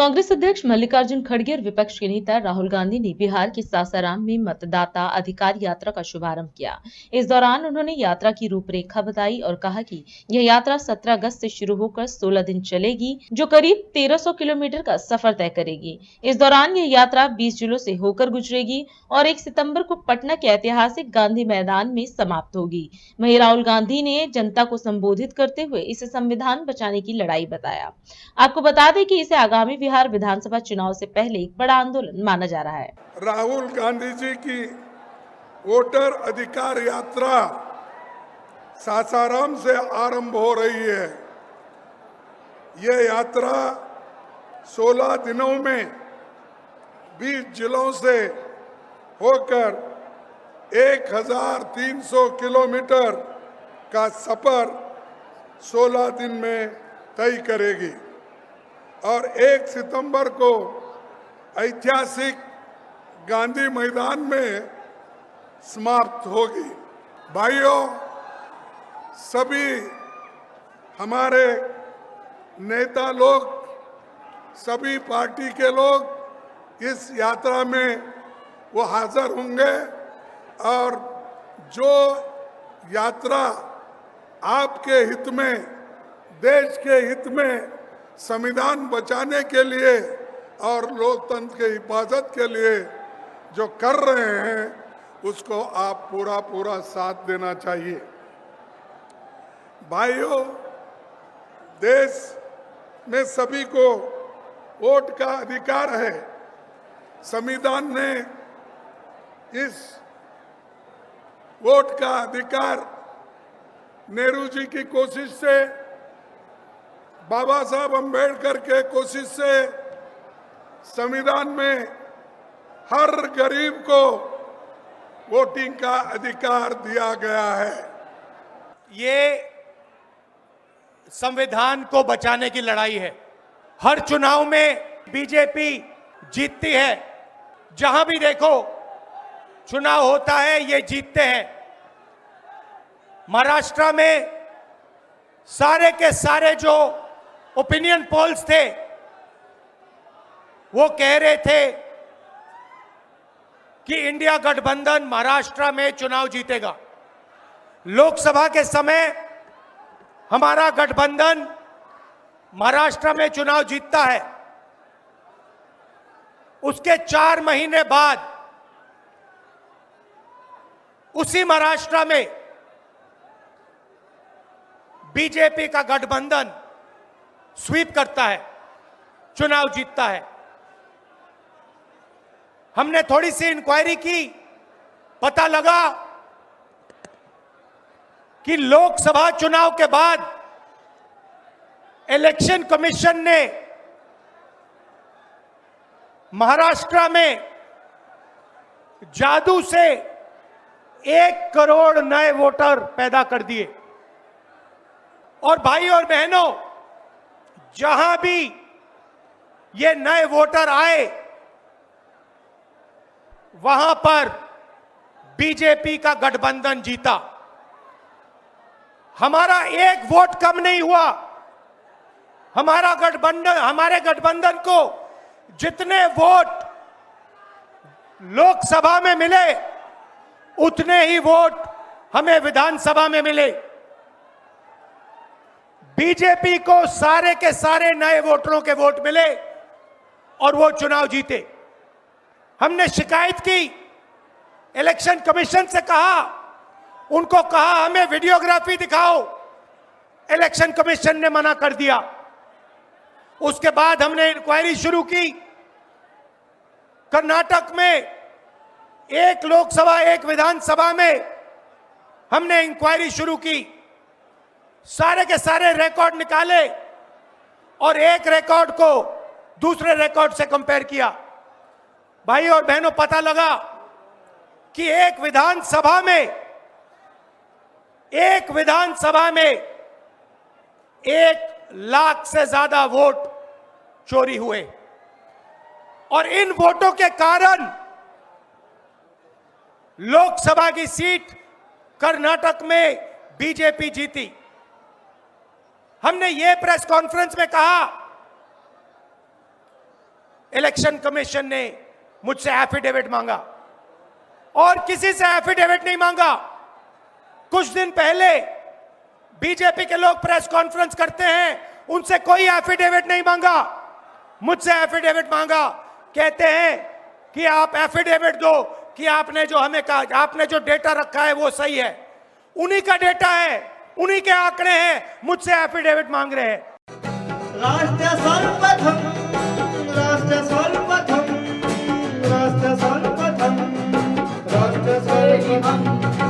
कांग्रेस अध्यक्ष मल्लिकार्जुन खड़गे और विपक्ष के नेता राहुल गांधी ने बिहार के सासाराम में मतदाता अधिकार यात्रा का शुभारंभ किया। इस दौरान उन्होंने यात्रा की रूपरेखा बताई और कहा कि यह यात्रा 17 अगस्त से शुरू होकर 16 दिन चलेगी, जो करीब 1300 किलोमीटर का सफर तय करेगी। इस दौरान यह यात्रा 20 जिलों से होकर गुजरेगी और 1 सितंबर को पटना के ऐतिहासिक गांधी मैदान में समाप्त होगी। वहीं राहुल गांधी ने जनता को संबोधित करते हुए इसे संविधान बचाने की लड़ाई बताया। आपको बता दें कि इसे आगामी बिहार विधानसभा चुनाव से पहले एक बड़ा आंदोलन माना जा रहा है। राहुल गांधी जी की वोटर अधिकार यात्रा सासाराम से आरंभ हो रही है। यह यात्रा 16 दिनों में 20 जिलों से होकर 1300 किलोमीटर का सफर 16 दिन में तय करेगी और 1 सितंबर को ऐतिहासिक गांधी मैदान में समाप्त होगी। भाइयों, सभी हमारे नेता लोग, सभी पार्टी के लोग इस यात्रा में वो हाजिर होंगे और जो यात्रा आपके हित में, देश के हित में, संविधान बचाने के लिए और लोकतंत्र के हिफाजत के लिए जो कर रहे हैं, उसको आप पूरा साथ देना चाहिए। भाइयों, देश में सभी को वोट का अधिकार है। संविधान ने इस वोट का अधिकार नेहरू जी की कोशिश से, बाबा साहब अम्बेडकर के कोशिश से संविधान में हर गरीब को वोटिंग का अधिकार दिया गया है। ये संविधान को बचाने की लड़ाई है। हर चुनाव में बीजेपी जीतती है। जहां भी देखो चुनाव होता है, ये जीतते हैं। महाराष्ट्र में सारे के सारे जो ओपिनियन पोल्स थे, वो कह रहे थे कि इंडिया गठबंधन महाराष्ट्र में चुनाव जीतेगा। लोकसभा के समय हमारा गठबंधन महाराष्ट्र में चुनाव जीतता है। उसके 4 महीने बाद उसी महाराष्ट्र में बीजेपी का गठबंधन स्वीप करता है, चुनाव जीतता है। हमने थोड़ी सी इंक्वायरी की, पता लगा कि लोकसभा चुनाव के बाद इलेक्शन कमीशन ने महाराष्ट्र में जादू से 1 करोड़ नए वोटर पैदा कर दिए। और भाई और बहनों, जहां भी ये नए वोटर आए, वहां पर बीजेपी का गठबंधन जीता। हमारा 1 वोट कम नहीं हुआ। हमारे गठबंधन को जितने वोट लोकसभा में मिले, उतने ही वोट हमें विधानसभा में मिले। बीजेपी को सारे के सारे नए वोटरों के वोट मिले और वो चुनाव जीते। हमने शिकायत की, इलेक्शन कमीशन से कहा, उनको कहा हमें वीडियोग्राफी दिखाओ। इलेक्शन कमीशन ने मना कर दिया। उसके बाद हमने इंक्वायरी शुरू की। कर्नाटक में 1 लोकसभा 1 विधानसभा में हमने इंक्वायरी शुरू की। सारे के सारे रिकॉर्ड निकाले और एक रिकॉर्ड को दूसरे रिकॉर्ड से कंपेयर किया। भाई और बहनों, पता लगा कि एक विधानसभा में 1 लाख से ज्यादा वोट चोरी हुए और इन वोटों के कारण लोकसभा की सीट कर्नाटक में बीजेपी जीती। हमने ये प्रेस कॉन्फ्रेंस में कहा इलेक्शन कमीशन ने मुझसे एफिडेविट मांगा और किसी से एफिडेविट नहीं मांगा। कुछ दिन पहले बीजेपी के लोग प्रेस कॉन्फ्रेंस करते हैं, उनसे कोई एफिडेविट नहीं मांगा, मुझसे एफिडेविट मांगा। कहते हैं कि आप एफिडेविट दो कि आपने जो हमें कहा, आपने जो डेटा रखा है वो सही है। उन्हीं का डेटा है, उन्हीं के आंकड़े हैं, मुझसे एफिडेविट मांग रहे हैं। राष्ट्र सर्वप्रथम, राष्ट्र सर्वप्रथम, राष्ट्र सर्वप्रथम, राष्ट्र सर्वप्रथम।